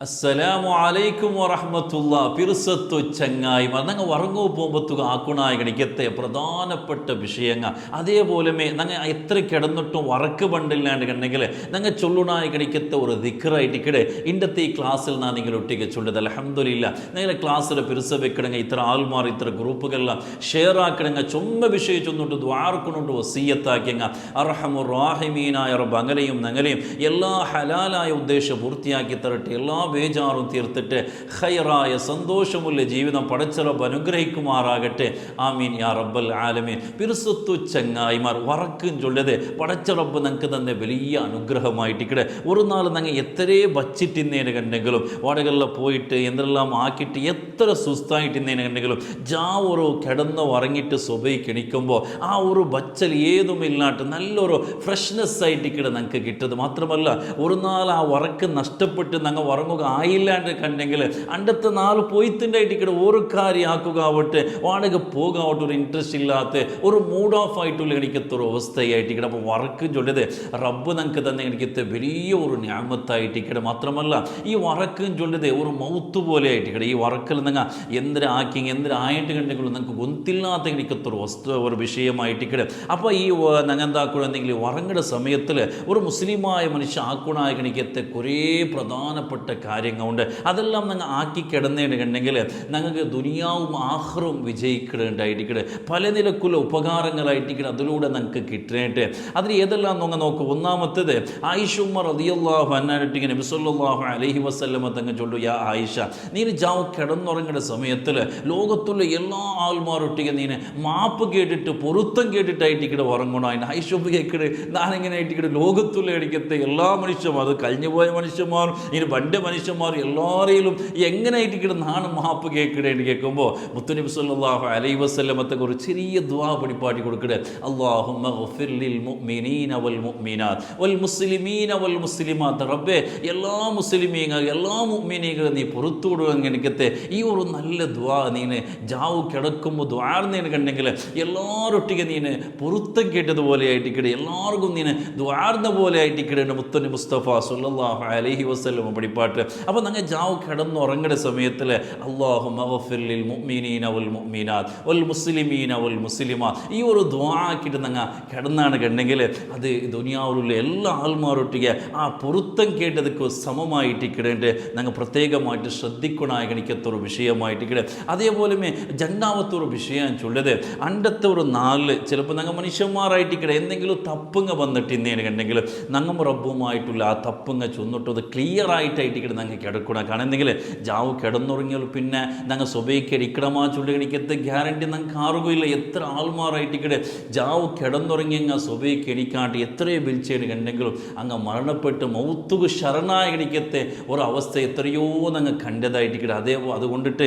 അസ്സലാമു അലൈക്കും വറഹ്മത്തുള്ള പിറുസത്തു ചങ്ങായിമാർ നങ്ങ ഉറങ്ങു പോകുമ്പത്തുക ആക്കുണായി ഗണിക്കത്തെ പ്രധാനപ്പെട്ട വിഷയങ്ങൾ അതേപോലെ നങ്ങ എത്ര കിടന്നിട്ടും വറക്ക് പണ്ടില്ലാണ്ട് കണ്ടെങ്കിൽ നങ്ങ ചൊല്ലുണായി ഗണിക്കത്തെ ഒരു ദിക്റായിട്ടിക്കടെ ഇന്നത്തെ ഈ ക്ലാസ്സിൽ നാ നിങ്ങൾ ഒട്ടിക്ക് ചൊല്ലത് അൽഹംദുലില്ലാ നിങ്ങളെ ക്ലാസ്സിൽ പിറുസ വെക്കണമെങ്കിൽ ഇത്ര ആൾമാർ ഇത്ര ഗ്രൂപ്പുകളെല്ലാം ഷെയർ ആക്കണമെങ്കിൽ ചൊമ്മ വിഷയം ചൊന്നിട്ട് ദ്വാർക്കൊണ്ടുകൊണ്ട് വസീയത്താക്കിയങ്ങ അർഹമുർ റാഹിമീനായ റബ്ബ് അങ്ങനെയും നങ്ങനെയും എല്ലാ ഹലാലായ ഉദ്ദേശം പൂർത്തിയാക്കി തരട്ടെ എല്ലാ ബേജാറും തീർത്തിട്ട് ഖൈറായ സന്തോഷമുള്ള ജീവിതം പടച്ചറബ് അനുഗ്രഹിക്കുമാറാകട്ടെ. ആമീൻ യാ റബ്ബൽ ആലമീൻ. പിറുസത്തു ചങ്ങായിമാർ വറക്കും ചൊല്ലത് പടച്ചറബ് നമുക്ക് തന്നെ വലിയ അനുഗ്രഹമായിട്ടിക്കടെ. ഒരു നാൾ നങ്ങ എത്രേ വച്ചിട്ടിന്നേനെ കണ്ടെങ്കിലും വടകളിൽ പോയിട്ട് എന്തെല്ലാം ആക്കിയിട്ട് എത്ര സുസ്തായിട്ടിന്നേനെ കണ്ടെങ്കിലും ഒരു കിടന്ന് ഉറങ്ങിയിട്ട് സുബൈക്ക് എണിക്കുമ്പോൾ ആ ഒരു ബച്ചൽ ഏതുമില്ലാട്ട് നല്ലൊരു ഫ്രഷ്നെസ് ആയിട്ടിക്കടെ നമുക്ക് കിട്ടത് മാത്രമല്ല ഒരു നാൾ ആ ഉറക്ക് നഷ്ടപ്പെട്ട് നങ്ങ ഉറങ്ങുക ആയില്ലാണ്ട് കണ്ടെങ്കിൽ അണ്ടത്തെ നാല് പോയിത്തിൻ്റെ ഒരു കാര്യം ആക്കുക ആവട്ടെ വാടക പോകാവട്ടെ ഒരു ഇൻട്രസ്റ്റ് ഇല്ലാത്ത ഒരു മൂഡ് ഓഫ് ആയിട്ടുള്ള എനിക്കത്തൊരു അവസ്ഥയായിട്ടിക്കടെ. അപ്പോൾ വറക്ക് ചൊല്ലത് റബ്ബ് നമുക്ക് തന്നെ എനിക്കത്തെ വലിയ ഒരു ഞാമത്തായിട്ടിക്കടെ. മാത്രമല്ല ഈ വറക്കും ചൊല്ലത് ഒരു മൗത്ത് പോലെ ആയിട്ടിക്കടെ. ഈ വറക്കിൽ നിങ്ങൾ എന്തിനാക്കി എന്തിനായിട്ട് കണ്ടെങ്കിലും നിങ്ങൾക്ക് ഗൊന്തില്ലാത്ത എനിക്കത്തൊരു ഒരു വിഷയമായിട്ടിക്കടെ. അപ്പോൾ ഈ ഞങ്ങൾ എന്താക്കുക എന്തെങ്കിലും ഉറങ്ങുന്ന സമയത്തിൽ ഒരു മുസ്ലിമായ മനുഷ്യ ആക്കുണായ എനിക്കത്തെ കുറേ പ്രധാനപ്പെട്ട കാര്യങ്ങളുണ്ട്. അതെല്ലാം നിങ്ങൾ ആക്കി കിടന്നിട്ടുണ്ടെങ്കിൽ ഞങ്ങൾക്ക് ദുനിയാവും ആഖിറവും വിജയിക്കുന്നുണ്ടായിരിക്കട്ടെ. പല നിലക്കുള്ള ഉപകാരങ്ങളായിട്ടിരിക്കണം അതിലൂടെ നിങ്ങൾക്ക് കിട്ടേണ്ടത്. അതിൽ ഏതെല്ലാം നിങ്ങൾ നോക്കുക. ഒന്നാമത്തേത് ആയിഷ ഉമ്മർ റളിയല്ലാഹു അൻഹ നബി സല്ലല്ലാഹു അലൈഹി വസല്ലമ തങ്ങൾ ചൊല്ലു, യാ ആയിഷ നീ കിടന്നുറങ്ങുന്ന സമയത്തിൽ ലോകത്തുള്ള എല്ലാ ആൾമാരൊട്ടിಗೆ നീ മാപ്പ് കേട്ടിട്ട് പൊരുത്തം കേട്ടിട്ടായിട്ടിക്കടെ ഉറങ്ങണോ. അതിന് ആയിഷ കേൾക്കട് ഞാനിങ്ങനെ ആയിട്ടിക്കടെ ലോകത്തുള്ള ഇടയ്ക്കത്തെ എല്ലാ മനുഷ്യന്മാർ അത് കഴിഞ്ഞുപോയ മനുഷ്യന്മാരും ഇനി പണ്ട് മനുഷ്യന്മാർ എല്ലാവരെയും എങ്ങനെയായിട്ട് നാണ് മാപ്പ് കേൾക്കണേന്ന് കേൾക്കുമ്പോൾ മുത്തുനബി സല്ലല്ലാഹു അലൈഹി വസല്ലമത്തെ ഒരു ചെറിയ ദുആ പഠിപ്പാട്ടി കൊടുക്കട്ടെ. അല്ലാഹുമ്മ ഗഫിർ ലിൽ മുഅ്മിനീന വൽ മുഅ്മിനാത്ത് വൽ മുസ്ലിമീന വൽ മുസ്ലിമാത്ത്. റബ്ബേ എല്ലാ മുസ്ലിമീങ്ങൾ എല്ലാ മുഅ്മിനീങ്ങളും നീ പുറത്തു കൊടുക്കാൻ എനിക്കത്തെ ഈ ഒരു നല്ല ദുആ നീന് ജാവു കിടക്കുമ്പോൾ ദ്വാർന്നേന് കണ്ടെങ്കിൽ എല്ലാവരൊട്ടിಗೆ നീന് പൊരുത്തം കേട്ടതുപോലെ ആയിട്ടിക്കടെ എല്ലാവർക്കും നീന് ദ്വാർന്ന പോലെ ആയിട്ടിക്കടെ മുത്തുനബി മുസ്തഫ സല്ലല്ലാഹു അലൈഹി വസല്ലം പഠിപ്പാട്ട്. അപ്പോൾ നിങ്ങൾ കിടന്നുറങ്ങുന്ന സമയത്തിൽ അല്ലാഹുമ്മ ഗഫിർ ലിൽ മുഅ്മിനീന വൽ മുഅ്മിനാത്ത് വൽ മുസ്ലിമീന വൽ മുസ്ലിമാത്ത് ഈ ഒരു ദുആ ആക്കിയിട്ട് നിങ്ങൾ കിടന്നാണ് കണ്ടെങ്കിൽ അത് ദുനിയാവിലുള്ള എല്ലാ ആൾമാരൊട്ടിಗೆ ആ പൊരുത്തം കേട്ടതൊക്കെ സമമായിട്ടിക്കിടേണ്ട ഞങ്ങൾ പ്രത്യേകമായിട്ട് ശ്രദ്ധിക്കണായിരിക്കത്തൊരു വിഷയമായിട്ടിക്കിടെ. അതേപോലെ രണ്ടാമത്തെ ഒരു വിഷയം ചൊല്ലത് അണ്ടത്തെ ഒരു നാല് ചിലപ്പോൾ ഞങ്ങൾ മനുഷ്യന്മാരായിട്ടിക്കിടെ എന്തെങ്കിലും തപ്പുങ്ങ വന്നിട്ടിന്നേന് കണ്ടെങ്കിൽ ഞങ്ങൾ റബ്ബുമായിട്ടുള്ള ആ തപ്പുങ്ങ ചൊന്നിട്ട് അത് ക്ലിയർ ആയിട്ടായിട്ടിക്കടെ ഞങ്ങൾ കിടക്കണം. കാരണം എന്തെങ്കിലും കിടന്നുറങ്ങിയാൽ പിന്നെ ഞങ്ങൾ സുബൈക്ക് ഇരിക്കണമാ ചുള്ളിക്കത്തെ ഗ്യാരണ്ടി ഞങ്ങൾക്ക് ആറുകയില്ല. എത്ര ആൾമാരായിട്ടിക്കടെ കിടന്നുറങ്ങിയ സുബൈക്ക് എണിക്കാണ്ട് എത്രയോ വിളിച്ചേന് കണ്ടെങ്കിലും അങ്ങ് മരണപ്പെട്ട് മൗത്തുക ശരണായി എണിക്കത്തെ ഒരവസ്ഥ എത്രയോ ഞങ്ങൾ കണ്ടതായിട്ടിക്കടെ. അതുകൊണ്ടിട്ട്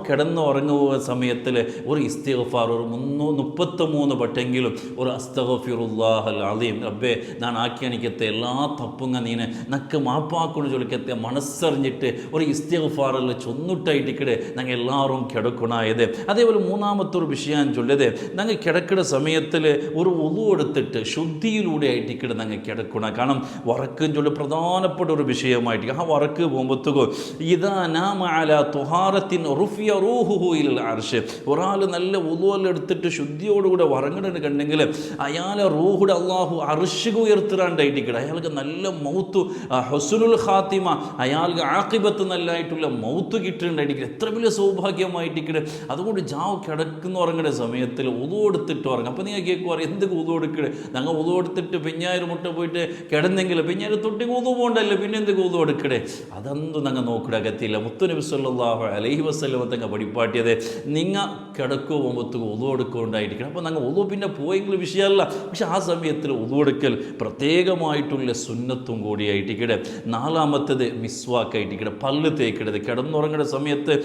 കിടന്നുറങ്ങുക സമയത്തിൽ ഒരു ഇസ്തിഗ്ഫാർ ഒരു 333 വട്ടെങ്കിലും ഒരു അസ്തഗ്ഫിറുല്ലാഹൽ അലീം റബ്ബേ ഞാൻ ആക്കി എനിക്കത്തെ എല്ലാ തപ്പുങ്ങ നീന് നക്ക് മാപ്പാക്കൊണ്ട് ചൊല്ലിക്കത്തെ മനസ്സറിഞ്ഞിട്ട് ഒരു ഇസ്തിഗ്ഫാറെല്ലാം ചൊന്നിട്ടായിട്ടിക്കടെ ഞങ്ങൾ എല്ലാവരും കിടക്കണായത്. അതേപോലെ മൂന്നാമത്തെ ഒരു വിഷയം ചൊല്ലത് ഞങ്ങൾ കിടക്കുന്ന സമയത്തിൽ ഒരു ഉളു എടുത്തിട്ട് ശുദ്ധിയിലൂടെ ആയിട്ടിക്കടെ ഞങ്ങൾ കിടക്കണം. കാരണം വറക്കും ചൊല്ലി പ്രധാനപ്പെട്ട ഒരു വിഷയമായിട്ട് ആ വറക്ക് പോകുമ്പോഴത്തേക്കോ ഇതാ നാമ അലാ തുഹാറത്തിൻ റുഫിയ റൂഹുഹു ഇലൽ അർശ്. ഒരാൾ നല്ല ഉളുവെല്ലാം എടുത്തിട്ട് ശുദ്ധിയോടുകൂടെ വറങ്ങണമെന്ന് കണ്ടെങ്കിൽ അയാളെ റൂഹുടെ അള്ളാഹു അർശിക ഉയർത്തിടാണ്ടായിട്ടിക്കടെ. അയാൾക്ക് നല്ല മൗത്ത് ഹുസ്നുൽ ഖാത്തിമ അയാൾക്ക് ആഖിബത്ത് നല്ലതായിട്ടുള്ള മൗത്ത് കിട്ടുന്നുണ്ടായിരിക്കും. എത്ര വലിയ സൗഭാഗ്യമായിട്ടിക്കടെ. അതുകൊണ്ട് കിടക്കുന്ന ഉറങ്ങുന്ന സമയത്തിൽ ഉളു എടുത്തിട്ട് ഉറങ്ങും. അപ്പോൾ നിങ്ങൾ കേൾക്കുവാറ് എന്തൊക്കെ ഉളു എടുക്കണേ ഞങ്ങൾ ഉളു എടുത്തിട്ട് പിഞ്ഞായിരം മുട്ട പോയിട്ട് കിടന്നെങ്കിൽ പിഞ്ഞായിരം തൊട്ടി ഉളു പോകണ്ടല്ലോ പിന്നെ എന്തൊക്കെ ഉളു എടുക്കണേ അതൊന്നും ഞങ്ങൾ നോക്കിടക്കത്തില്ല. മുത്തുനബി സല്ലല്ലാഹു അലൈഹി വസല്ലം തങ്ങൾ പഠിപ്പാട്ടിയത് നിങ്ങൾ കിടക്കുക പോകുമ്പോഴത്തേക്ക് ഉളു എടുക്കുകൊണ്ടായിരിക്കണം. അപ്പോൾ ഞങ്ങൾ ഉളു പിന്നെ പോയെങ്കിൽ വിഷയമല്ല. പക്ഷെ ആ സമയത്തിൽ ഉളു എടുക്കൽ പ്രത്യേകമായിട്ടുള്ള സുന്നത്തും കൂടിയായിട്ടിക്കടെ. നാലാമത്തേത് മിസ്വാക്കായിട്ടിക്കടെ പല്ല് തേക്കിടത്. കിടന്നുറങ്ങുന്ന സമയത്ത്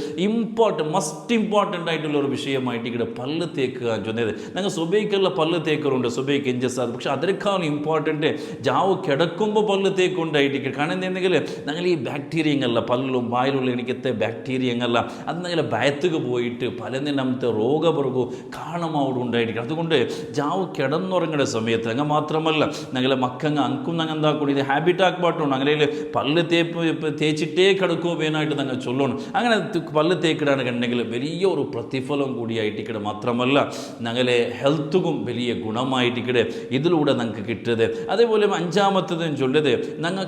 മസ്റ്റ് ഇമ്പോർട്ടൻ്റ് ആയിട്ടുള്ള ഒരു വിഷയമായിട്ടിക്കടെ പല്ല് തേക്കുക ചൊന്നത്. ഞങ്ങൾ സുബൈക്കുള്ള പല്ല് തേക്കറുണ്ട് സുബൈക്ക് ഇഞ്ചസാദ്. പക്ഷെ അതിനേക്കാളും ഇമ്പോർട്ടൻ്റ് കിടക്കുമ്പോൾ പല്ല് തേക്കുണ്ടായിട്ടിക്കടെ. കാരണം എന്തെങ്കിൽ ഞങ്ങൾ ഈ ബാക്ടീരിയങ്ങളല്ല പല്ലിലും വായിലുള്ള എനിക്കത്തെ ബാക്ടീരിയങ്ങളല്ല അത് ഞങ്ങളെ ഭയത്തുക പോയിട്ട് പല നമുക്ക് രോഗപുറകു കാണമാവിടെ ഉണ്ടായിരിക്കും. അതുകൊണ്ട് കിടന്നുറങ്ങുന്ന സമയത്ത് ഞങ്ങൾ മാത്രമല്ല ഞങ്ങളെ മക്കങ്ങ അങ്കും ഞങ്ങൾ എന്താക്കണം ഇത് ഹാബിറ്റ് ആക്കപ്പാട്ടുണ്ട്. അങ്ങനെ പല്ല് തേപ്പ് തേച്ചിട്ടേ കിടക്കുമോ വേനായിട്ട് ഞങ്ങൾ ചൊല്ലണം. അങ്ങനെ പല്ല് തേക്കിടാണെന്നുണ്ടെങ്കിൽ വലിയ ഒരു പ്രതിഫലം കൂടിയായിട്ടിക്കടെ. മാത്രമല്ല ഞങ്ങളെ ഹെൽത്തും വലിയ ഗുണമായിട്ടിക്കടെ ഇതിലൂടെ ഞങ്ങൾക്ക് കിട്ടിയത്. അതേപോലെ അഞ്ചാമത്തതും ചൊല്ലത് ഞങ്ങൾ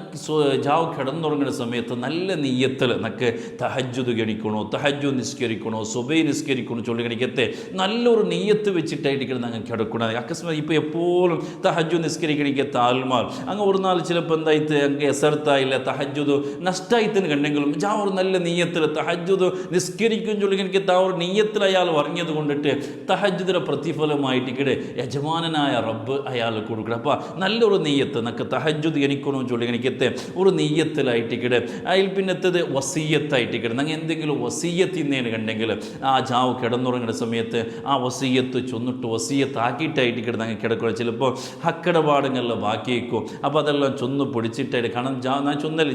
ജാവ് കിടന്നുറങ്ങുന്ന സമയത്ത് നല്ല നീയത്തിൽ ഞങ്ങൾക്ക് തഹജ്ജുദ് ഗണിക്കണോ, തഹജ്ജു നിസ്കരിക്കണോ, സുബൈ നിസ്കരിക്കണോ ചൊല്ലി ഗണിക്കത്തെ നല്ലൊരു നീയത്ത് വെച്ചിട്ടായിട്ടിക്കടെ ഞങ്ങൾ കിടക്കണം. അക്കസ്മാത് ഇപ്പോൾ എപ്പോഴും തഹജ്ജു നിസ്കരിക്കണിക്കത്തെ ആൽമാർ അങ്ങ് ഒരു നാൾ ചിലപ്പോൾ എന്തായിട്ട് അങ്ങ് എസർത്തായില്ല തഹജ്ജുദ് നഷ്ടമായിത്തിന് കണ്ടെങ്കിലും ആ ഒരു നല്ല നീയത്തിൽ തഹജ്ജുദ് നിസ്കരിക്കും ചൊല്ലി എനിക്ക് ആ ഒരു നീയത്തിൽ അയാൾ പറഞ്ഞത് കൊണ്ടിട്ട് തഹജ്ജുദിൻ്റെ പ്രതിഫലമായിട്ടിക്കടെ യജമാനനായ റബ്ബ് അയാൾ കൊടുക്കണം. അപ്പോൾ നല്ലൊരു നെയ്യത്ത് നമുക്ക് തഹജ്ജുദ് എനിക്കണമെന്ന് ചൊല്ലി എനിക്കത്തെ ഒരു നെയ്യത്തിലായിട്ടിക്കടെ. അതിൽ പിന്നത്തത് വസീയത്തായിട്ടിക്കടെ. ഞങ്ങൾ എന്തെങ്കിലും വസീയത്തിന്നേന് കണ്ടെങ്കിൽ ആ ജാവ് കിടന്നുറങ്ങുന്ന സമയത്ത് ആ വസീയത്ത് ചൊന്നിട്ട് വസീയത്താക്കിയിട്ടായിട്ടിക്കടെ ഞങ്ങൾ കിടക്കണം. ചിലപ്പോൾ ഹക്കടപാടുങ്ങളിൽ ബാക്കിയേക്കും. അപ്പോൾ അതെല്ലാം ചൊന്ന് പൊടിച്ചിട്ടായിട്ട് കാരണം ഞാൻ ചൊന്നല്ല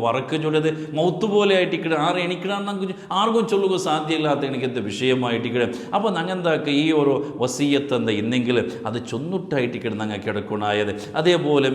വറക്ക് ചൊല്ലത് മൗത്ത് പോലെ ആയിട്ടിക്കടെ ആറ് എണിക്കണമെന്ന് ആർക്കും ചൊല്ലുക സാധ്യമില്ലാത്ത എനിക്കത്തെ വിഷയമായിട്ടിക്കടെ. അപ്പോൾ ഞങ്ങൾ എന്താക്കുക ഈ ഒരു വസീയത്ത് എന്താ ഇന്നെങ്കിൽ അത് ചൊന്നിട്ടായിട്ടിക്കടെ ഞങ്ങൾ കിടക്കണായത്. അതേപോലെ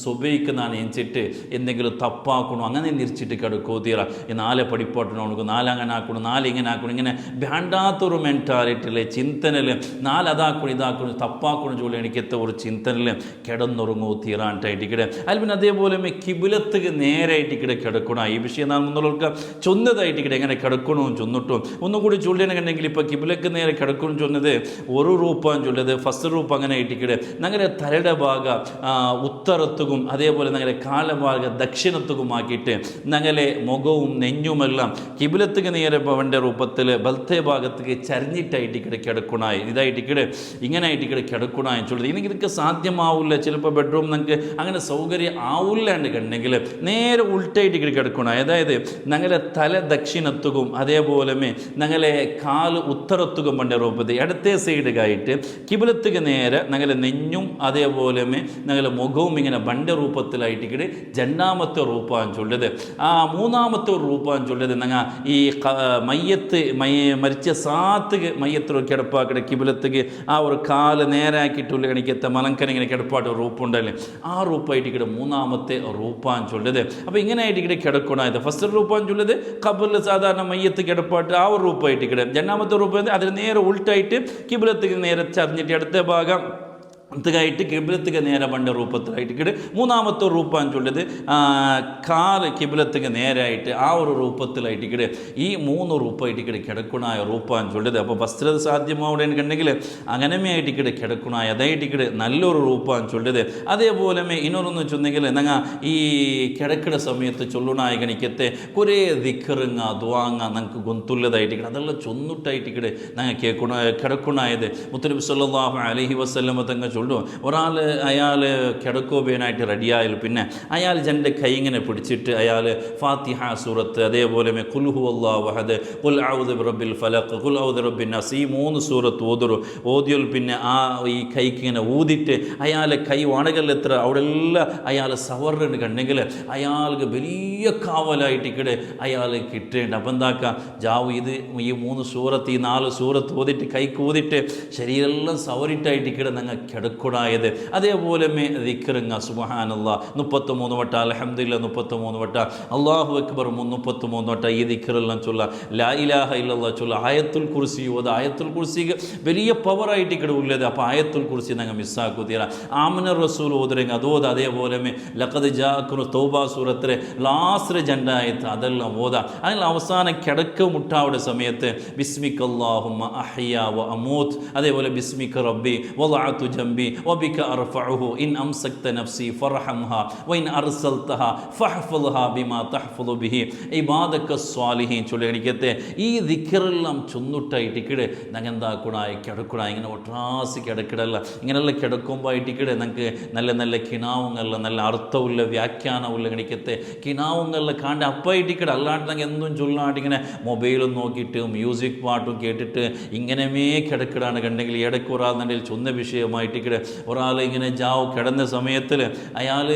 സുബൈക്ക് ഞാൻ എഞ്ചിട്ട് എന്തെങ്കിലും തപ്പാക്കണോ അങ്ങനെ നിരിച്ചിട്ട് കിടക്കോ തീറ ഈ നാലെ പഠിപ്പാട്ടണോ നാലങ്ങനെ ആക്കണം നാലിങ്ങനെ ആക്കണം ഇങ്ങനെ വേണ്ടാത്തൊരു മെൻറ്റാലിറ്റിയിലെ ചിന്തനൽ നാലതാക്കണം ഇതാക്കണം തപ്പാക്കണം ചൊല്ലി എനിക്കത്തെ ഒരു ചിന്തനൽ കിടന്നുറങ്ങോ തീറാണ്ടായിട്ടിക്കടെ. അതിൽ പിന്നെ അതേപോലെ കിബിലത്തുക്ക് നേരായിട്ടിക്കടെ കിടക്കണം. ഈ വിഷയം ഞാൻ മുന്നുള്ളവർക്ക് ചൊന്നതായിട്ടിക്കടെ എങ്ങനെ കിടക്കണമെന്ന് ചൊന്നിട്ടും ഒന്നുകൂടി ചൊല്ലണമെന്നുണ്ടെങ്കിൽ ഇപ്പോൾ കിബിലക്ക് നേരെ കിടക്കണം ചൊന്നത് ഒരു റൂപ്പാൻ ചൊല്ലത് ഫസ്റ്റ് റൂപ്പ് അങ്ങനെ ആയിട്ടിക്കടെ. ഞങ്ങളുടെ തലയുടെ ഭാഗ ഉത്തരത്തുക്കും അതേപോലെ ഞങ്ങളുടെ കാലഭാഗ ദക്ഷിണത്തുക്കും ആക്കിയിട്ട് ഞങ്ങളെ മുഖവും നെഞ്ഞുമെല്ലാം കിബിലത്തുക്ക് നേരെ പവൻ്റെ രൂപത്തിൽ ബലത്തെ ഭാഗത്തേക്ക് ചരിഞ്ഞിട്ടായിട്ടിക്കടെ കിടക്കണായി ഇതായിട്ടിക്കടെ ഇങ്ങനെ ആയിട്ടിക്കടെ കിടക്കണായി ചൊല്ലത്. ഇനി ഇതൊക്കെ സാധ്യമാവില്ല. ചിലപ്പോൾ ബെഡ്റൂം ഞങ്ങൾക്ക് അങ്ങനെ സൗകര്യം ആവില്ലാണ്ട് കണ്ടെങ്കിൽ നേരെ ഉൾട്ടായിട്ടിക്കടെ കിടക്കണം. അതായത് ഞങ്ങളെ തല ദക്ഷിണത്തുക്കും അതേപോലെ ഞങ്ങളെ കാല് ഉത്തരത്തുക്കും പണ്ട രൂപത്തിൽ ഇടത്തെ സൈഡായിട്ട് കിബിലത്തുക്ക് നേരെ ഞങ്ങളെ നെഞ്ഞും അതേപോലെ ഞങ്ങളെ മുഖവും ഇങ്ങനെ ബണ്ട രൂപത്തിലായിട്ടിക്കടെ രണ്ടാമത്തെ റൂപ്പാൻ ചൊല്ലത്. ആ മൂന്നാമത്തെ റൂപ്പാൻ ചൊല്ലത് ഞങ്ങൾ ഈ മയ്യത്ത് മരിച്ച സാത്തുക്ക് മയ്യത്ത് കിടപ്പാക്കടെ കിബിലത്തുക്ക് ആ ഒരു കാല് നേരാക്കിയിട്ടുള്ള കണിക്കത്തെ മലങ്കന ഇങ്ങനെ കിടപ്പാട്ട് റൂപ്പുണ്ടല്ലേ ആ റൂപ്പായിട്ടിക്കടെ മൂന്നാമത്തെ റൂപ്പാൻ ചൊല്ലത്. അപ്പോൾ ഇങ്ങനെ ആയിട്ടിക്കടെ കിടക്കണായത്. ഫസ്റ്റ് റൂപ്പാൻ ചൊല്ലത് കബറിൽ സാധാരണ മയ്യത്ത് കിടപ്പാട്ട് ആ ഒരു റൂപ്പായിട്ടിക്കടെ. രണ്ടാമത്തെ റൂപ്പ് അതിന് നേരെ ഉൾട്ടായിട്ട് കിബിലത്തുക്ക് നേരെ ചറിഞ്ഞിട്ട് അടുത്ത ഭാഗം ായിട്ട് കിബിലത്തുക്ക് നേരെ പണ്ട രൂപത്തിലായിട്ടിക്കട്. മൂന്നാമത്തെ റൂപ്പാൻ ചൊല്ലത് കാല് കിബിലത്തുക്ക് നേരായിട്ട് ആ ഒരു രൂപത്തിലായിട്ടിക്കട്. ഈ മൂന്ന് റൂപ്പായിട്ടിക്കട് കിടക്കണായ റൂപ്പാൻ ചൊല്ലത്. അപ്പോൾ ഫസ്റ്റ് സാധ്യമാവിടെ കണ്ടെങ്കിൽ അങ്ങനമേ ആയിട്ടിക്കട് കിടക്കണായ അതായിട്ടിക്കട് നല്ലൊരു റൂപ്പാൻ ചൊല്ലത്. അതേപോലെ ഇന്നൊന്ന് ചൊന്നെങ്കിൽ ഞങ്ങൾ ഈ കിടക്കുന്ന സമയത്ത് ചൊല്ലണായ കണിക്കത്തെ കുറേ ദിക്കറുങ്ങ ദ്വാങ്ങ ഞങ്ങൾക്ക് ഗൊന്തുള്ളതായിട്ടിക്കട് അതെല്ലാം ചൊന്നിട്ടായിട്ടിക്കട് ഞങ്ങൾ കിടക്കണായത്. മുത്തനബി സല്ലല്ലാഹു അലൈഹി വസല്ലമ തങ്ങൾ ഒരാൾ അയാൾ കിടക്കോബേനായിട്ട് റെഡിയായാൽ പിന്നെ അയാൾ രണ്ട് കൈ ഇങ്ങനെ പിടിച്ചിട്ട് അയാൾ ഫാത്തിഹ സൂറത്ത് അതേപോലെ ഖുൽ ഹുവല്ലാഹു അഹദ് ഖുൽ അഊദു ബിറബ്ബിൽ ഫലഖ് ഖുൽ അഊദു ബിറബ്ബിൻ നാസ് ഈ മൂന്ന് സൂറത്ത് ഓതിയാൽ പിന്നെ ആ ഈ കൈക്ക് ഇങ്ങനെ ഊതിയിട്ട് അയാളെ കൈ വണകലെത്ര അവിടെല്ലാം അയാൾ സവർന്ന് കണ്ടെങ്കിൽ അയാൾക്ക് വലിയ കാവലായിട്ടിക്കടെ അയാൾ കിട്ടേണ്ട. അപ്പം എന്താക്കുക ജാവ് ഈ മൂന്ന് സൂറത്ത് ഈ 4 സൂറത്ത് ഓതിട്ട് കൈക്ക് ഊതിട്ട് ശരീരമെല്ലാം സവറിട്ടായിട്ടിക്കടെ ഞങ്ങൾ കിടക്കൂടായത്. അതേപോലെ ദിക്റുങ്ങ സുബ്ഹാനല്ലാഹ് 33 വട്ട അൽഹംദുലില്ലാഹ് 33 വട്ട അല്ലാഹു അക്ബർ 33 വട്ട ഈ ദിക്റെല്ലാം ചൊല്ല ലാ ഇലാഹ ഇല്ലല്ലാഹ് ചൊല്ല ആയത്തുൽ കുർസി ഓത്. ആയത്തുൽ കുർസിക്ക് വലിയ പവറായിട്ട് ഇവിടെ ഉള്ളത്. അപ്പോൾ ആയത്തുൽ കുർസി ഞങ്ങൾ മിസ്സാക്കൂ തീരാ. ആമന റസൂൽ ഓതുറെങ്കിൽ അതോത്. അതേപോലെ ലഖദ് ജാഅക്കും തൗബ സൂറത്തിലെ ലാസ്റ്റ് ജണ്ടായത്ത് അതെല്ലാം ഓതാ. അതിൽ അവസാനം കിടക്ക മുട്ടാവുടെ സമയത്ത് ബിസ്മിക അല്ലാഹുമ്മ അഹ്യ വ അമൂത്ത് അതേപോലെ ബിസ്മിക റബ്ബി വദഅതു ജംബി വബിക അർഫഉഹു ഇൻ അംസക്ത നഫ്സി ഫർഹംഹാ വഇൻ അർസൽതഹാ ഫഹ്ഫദ്ഹാ ബിമാ തഹ്ഫദു ബിഹി ഇബാദക സ്വാലിഹീൻ ചൊല്ലിക്കത്തെ ഈ ദിക്റെല്ലാം ചൊന്നിട്ടായിട്ടിക്കടെ ഞങ്ങൾ എന്താക്കണായി കിടക്കണായി ഇങ്ങനെ ഒട്ടാസി കിടക്കിടല്ല ഇങ്ങനെയുള്ള കിടക്കുമ്പോൾ ആയിട്ടിക്കടെ ഞങ്ങൾക്ക് നല്ല നല്ല കിനാവുങ്ങളിൽ നല്ല അർത്ഥമുള്ള വ്യാഖ്യാനമുള്ള കണിക്കത്തെ കിനാവുങ്ങളിൽ കാണ്ട അപ്പായിട്ടിക്കടെ അല്ലാണ്ട് ഞങ്ങൾ എന്തും ചൊല്ലാണ്ട് ഇങ്ങനെ മൊബൈലും നോക്കിയിട്ട് മ്യൂസിക് പാട്ടും കേട്ടിട്ട് ഇങ്ങനെമേ കിടക്കിടാണ് കണ്ടെങ്കിൽ ഇടയ്ക്ക് ഒരാളുണ്ടെങ്കിൽ ചൊന്ന വിഷയമായിട്ടിക്കടെ ഒരാൾ ഇങ്ങനെ ജാവ് കിടന്ന സമയത്തിൽ അയാൾ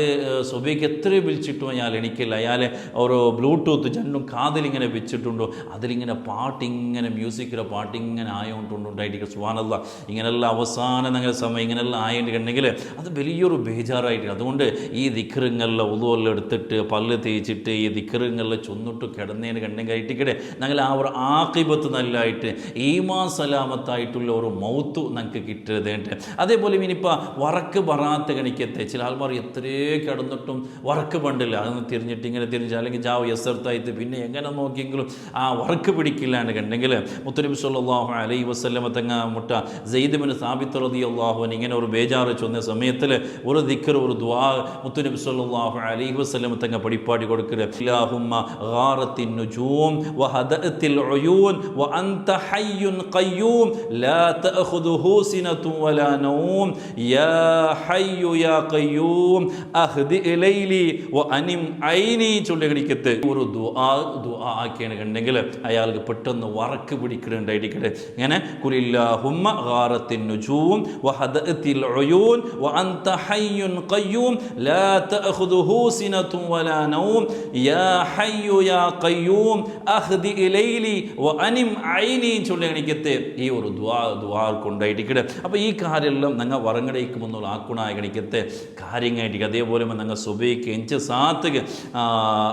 സുബൈക്ക് എത്ര വിളിച്ചിട്ടും അയാൾ എണിക്കില്ല. അയാൾ ഒരു ബ്ലൂടൂത്ത് രണ്ടും കാതിലിങ്ങനെ വെച്ചിട്ടുണ്ടോ അതിലിങ്ങനെ പാട്ടിങ്ങനെ മ്യൂസിക്കിലെ പാട്ടിങ്ങനെ ആയോണ്ടുണ്ടായിട്ട് സുബ്ഹാനല്ലാഹ് ഇങ്ങനെയുള്ള അവസാനം ഞങ്ങളുടെ സമയം ഇങ്ങനെല്ലാം ആയിട്ടുണ്ടെങ്കിൽ അത് വലിയൊരു ബേജാറായിട്ട്. അതുകൊണ്ട് ഈ ദിക്റുങ്ങളിൽ ഉളുവെല്ലാം എടുത്തിട്ട് പല്ല് തേച്ച് നിസ്കരിച്ചിട്ട് ഈ ദിക്റുകളിൽ ചൊന്നിട്ട് കിടന്നതിന് കണ്ടെങ്കിൽ ആയിട്ടിക്കടെ ഞങ്ങൾ ആ ഒരു ആഖിബത്ത് നല്ലതായിട്ട് ഈമാൻ സലാമത്തായിട്ടുള്ള ഒരു മൗത്ത് ഞങ്ങൾക്ക് കിട്ടരുതേട്ട്. അതേപോലെ ഇനിയിപ്പോൾ വറക്ക് ബറാത്ത കണിക്കത്തെ ചില ആൾമാർ എത്രയോ കിടന്നിട്ടും വറക്ക് പണ്ടില്ല, അതൊന്ന് തിരിഞ്ഞിട്ട് ഇങ്ങനെ തിരിഞ്ഞ് അല്ലെങ്കിൽ ജാവ് യസർത്തായിട്ട് പിന്നെ എങ്ങനെ നോക്കിയെങ്കിലും ആ വറക്ക് പിടിക്കില്ലാണ്ട് കണ്ടെങ്കിൽ മുത്തുനബി സല്ലല്ലാഹു അലൈഹി വസല്ലമ തങ്ങ മുട്ട സെയ്ദ് ഇബ്നു സാബിത്ത് റളിയല്ലാഹു അൻഹു ഇങ്ങനെ ഒരു ബേജാറ് ചൊന്ന സമയത്തിൽ ഒരു ദിക്ർ ഒരു ദുആ മുത്തുനബി സല്ലല്ലാഹു അലൈഹി വസല്ലമ തങ്ങ പഠിപ്പാടി കൊടുക്കുക. അല്ലാഹുമ്മ ഗാറത്തിൻ നുജൂം വഹദഅത്തിൽ ഉയൂൻ വഅൻത ഹയ്യുൻ ഖയ്യൂം ലാ തഅഖുദുഹു സിനതുൻ വലാ നൗം യാ ഹയ്യു യാ ഖയ്യൂം അഹ്ദി ലൈലി വഅനിം ഐനി ചൊല്ലിക്കത്തെ ഒരു ദുആ ആക്കിയാണ് കണ്ടെങ്കിൽ അയാൾക്ക് പെട്ടെന്ന് വറക്ക് പിടിക്കുന്നുണ്ടായിരിക്കട്ടെ. ഇങ്ങനെ ഖുലില്ലാഹുമ്മ ഗാറത്തിൻ നുജൂം വഹദഅത്തിൽ ഉയൂൻ വഅൻത ഹയ്യുൻ ഖയ്യൂം ലാ തഅഖുദുഹു സിനതുൻ വലാ നൗം യാ ഹയ്യു യാ ഖയ്യൂം അഹ്ദി ലൈലി വഅനിം ഐനി ചൊല്ലിക്കത്തെ ഈ ഒരു ദുആ കൊണ്ടായിരിക്കട്ടെ. അപ്പോൾ ഈ കാര്യമെല്ലാം ഞങ്ങൾ വറങ്ങടയിക്കുമെന്നുള്ള ആക്കുണായ കണിക്കത്തെ കാര്യങ്ങളായിരിക്കും. അതേപോലെ ഞങ്ങൾ സുബൈക്ക് എഞ്ച് സാത്തുക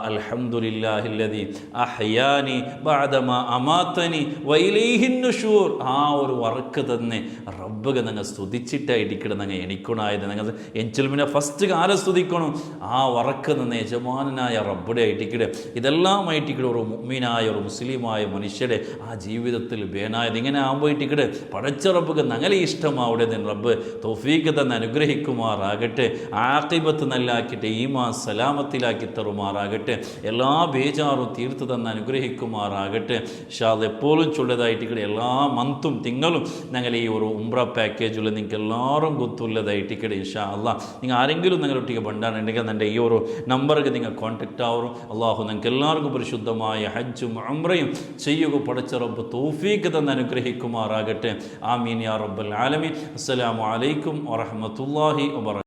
അൽഹംദുലില്ലാഹില്ലദി അഹ്യാനി ബഅദമാ അമാതനി വഇലൈഹിൻ നുശൂർ ആ ഒരു വർക്ക് തന്നെ റബ്ബ് ഞങ്ങൾ സ്തുതിച്ചിട്ടായിരിക്കണം. ഞങ്ങൾ എണിക്കണായത് ഞങ്ങൾ എഞ്ചിൽമിനെ ഫസ്റ്റ് കാലം സ്തുതിക്കണം. ആ വറക്ക് നിന്ന് യജമാനായ റബ്ബുടെ ആയിട്ടിക്കടെ ഇതെല്ലാമായിട്ടിക്കടെ ഒരു മുഅ്മിനായ ഒരു മുസ്ലിമായ മനുഷ്യരുടെ ആ ജീവിതത്തിൽ ബേനായത് ഇങ്ങനെ ആകുമ്പോയിട്ടിക്കടെ പടച്ച റബ്ബ് ഞങ്ങളെ ഇഷ്ടമാവിടെ റബ്ബ് തൗഫീഖ് തന്നെ അനുഗ്രഹിക്കുമാറാകട്ടെ. ആഖിബത്ത് നല്ലാക്കിയിട്ട് ഈമാൻ സലാമത്തിലാക്കി തരുമാറാകട്ടെ. എല്ലാ ബേജാറും തീർത്ത് തന്നെ അനുഗ്രഹിക്കുമാറാകട്ടെ. ഷാദ് എപ്പോഴും ചൊല്ലതായിട്ടിക്കടെ എല്ലാ മന്തും തിങ്കളും ഞങ്ങൾ ഈ ഒരു ഉംറ പാക്കേജുള്ള നിങ്ങൾക്ക് എല്ലാവരും ಗೊತ್ತುള്ളതായിട്ടിക്കടെ ഇൻഷാ അല്ലാഹ്. നിങ്ങൾ ആരെങ്കിലും നിങ്ങളൊട്ടിಗೆ ബണ്ടാനുണ്ടെങ്കിൽ എൻ്റെ ഈ ഒരു നമ്പർക്ക് നിങ്ങൾ കോൺടാക്റ്റ് ആവും. അള്ളാഹു നിങ്ങൾക്ക് എല്ലാവർക്കും പരിശുദ്ധമായ ഹജ്ജും ഉംറയും ചെയ്യുക പടച്ച റബ്ബ് തൗഫീഖ് തന്നെ അനുഗ്രഹിക്കുമാറാകട്ടെ. ആമീൻ യാ റബ്ബൽ ആലമീൻ. അസ്സലാമു അലൈക്കും വറഹ്മത്തുള്ളാഹി വബറകാതുഹു.